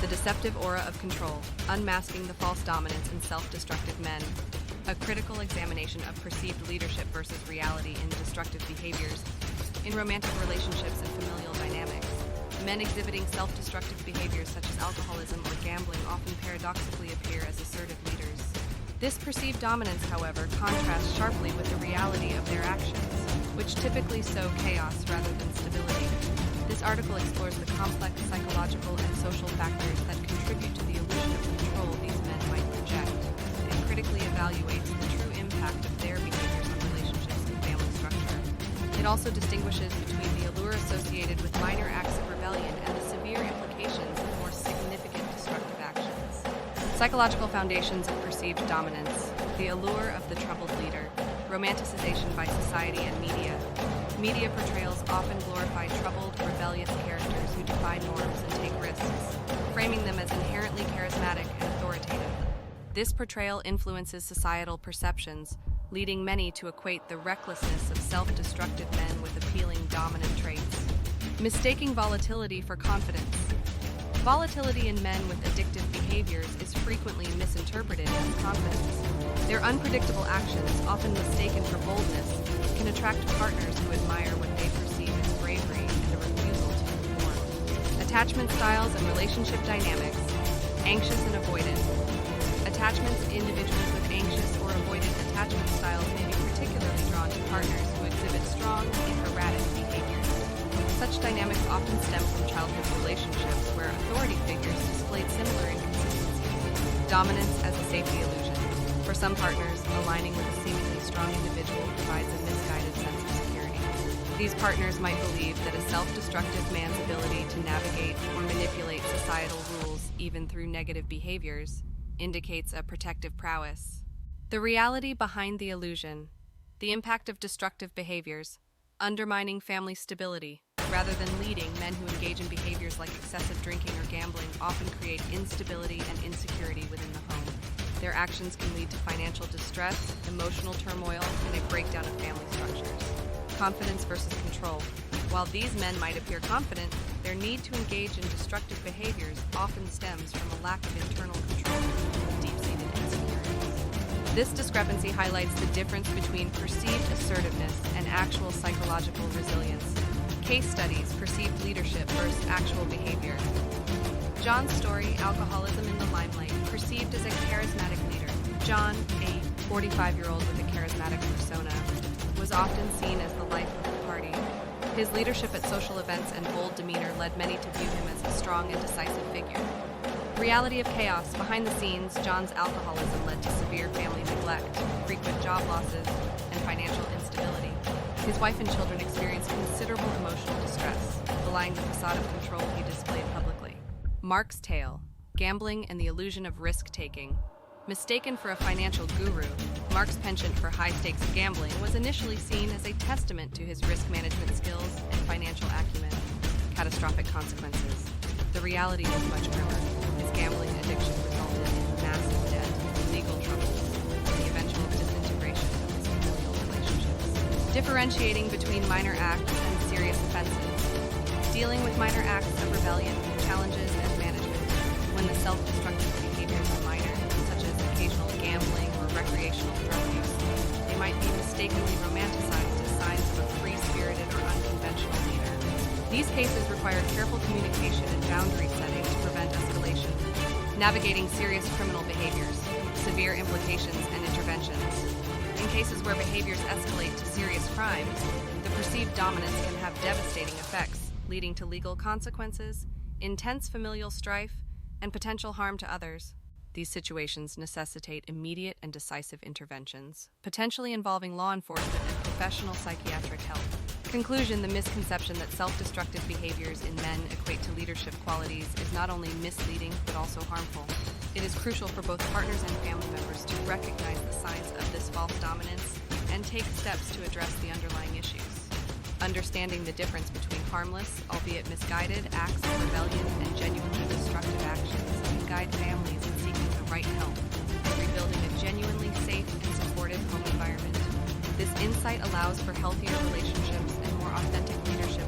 The Deceptive Aura of Control, Unmasking the False Dominance in Self-Destructive Men. A critical examination of perceived leadership versus reality in destructive behaviors. In romantic relationships and familial dynamics, men exhibiting self-destructive behaviors such as alcoholism or gambling often paradoxically appear as assertive leaders. This perceived dominance, however, contrasts sharply with the reality of their actions, which typically sow chaos rather than stability. This article explores the complex psychological and social factors that contribute to the illusion of control these men might project, and critically evaluates the true impact of their behaviors on relationships and family structure. It also distinguishes between the allure associated with minor acts of rebellion and the severe implications of more significant destructive actions. Psychological foundations of perceived dominance, the allure of the troubled leader, romanticization by society and media. Media portrayals often glorify troubled, rebellious characters who defy norms and take risks, framing them as inherently charismatic and authoritative. This portrayal influences societal perceptions, leading many to equate the recklessness of self-destructive men with appealing dominant traits. Mistaking volatility for confidence. Volatility in men with addictive behaviors is frequently misinterpreted as confidence. Their unpredictable actions, often mistaken for boldness, can attract partners who admire what they perceive as bravery and a refusal to conform. Attachment styles and relationship dynamics. Anxious and avoidant. Attachments to individuals with anxious or avoidant attachment styles may be particularly drawn to partners who exhibit strong and erratic behaviors. Such dynamics often stem from childhood relationships where authority figures displayed similar inconsistencies. Dominance as a safety illusion. For some partners, aligning with a seemingly strong individual provides a misguided sense of security. These partners might believe that a self-destructive man's ability to navigate or manipulate societal rules, even through negative behaviors, indicates a protective prowess. The reality behind the illusion. The impact of destructive behaviors. Undermining family stability. Rather than leading, men who engage in behaviors like excessive drinking or gambling often create instability and insecurity within the home. Their actions can lead to financial distress, emotional turmoil, and a breakdown of family structures. Confidence versus control. While these men might appear confident, their need to engage in destructive behaviors often stems from a lack of internal control and deep-seated insecurities. This discrepancy highlights the difference between perceived assertiveness and actual psychological resilience. Case studies, perceived leadership versus actual behavior. John's story, alcoholism in the limelight, perceived as a charismatic leader. John, a 45-year-old with a charismatic persona, was often seen as the life of the party. His leadership at social events and bold demeanor led many to view him as a strong and decisive figure. Reality of chaos. Behind the scenes, John's alcoholism led to severe family neglect, frequent job losses, and financial instability. His wife and children experienced considerable emotional distress, belying the facade of control he displayed publicly. Mark's tale, gambling and the illusion of risk-taking. Mistaken for a financial guru, Mark's penchant for high-stakes gambling was initially seen as a testament to his risk management skills and financial acumen. Catastrophic consequences. The reality was much grimmer. His gambling addiction resulted in massive debt, legal troubles, and the eventual disintegration of his familial relationships. Differentiating between minor acts and serious offenses. Dealing with minor acts of rebellion, challenges, and management. When the self-destructive behaviors are minor, such as occasional gambling or recreational drug use, they might be mistakenly romanticized as signs of a free-spirited or unconventional leader. These cases require careful communication and boundary setting to prevent escalation. Navigating serious criminal behaviors, severe implications, and interventions. In cases where behaviors escalate to serious crimes, the perceived dominance can have devastating effects, leading to legal consequences, intense familial strife, and potential harm to others. These situations necessitate immediate and decisive interventions, potentially involving law enforcement and professional psychiatric help. Conclusion: the misconception that self-destructive behaviors in men equate to leadership qualities is not only misleading but also harmful. It is crucial for both partners and family members to recognize the signs of this false dominance and take steps to address the underlying issues. Understanding the difference between harmless, albeit misguided, acts of rebellion and genuinely destructive actions can guide families in seeking the right help and rebuilding a genuinely safe and supportive home environment. This insight allows for healthier relationships and more authentic leadership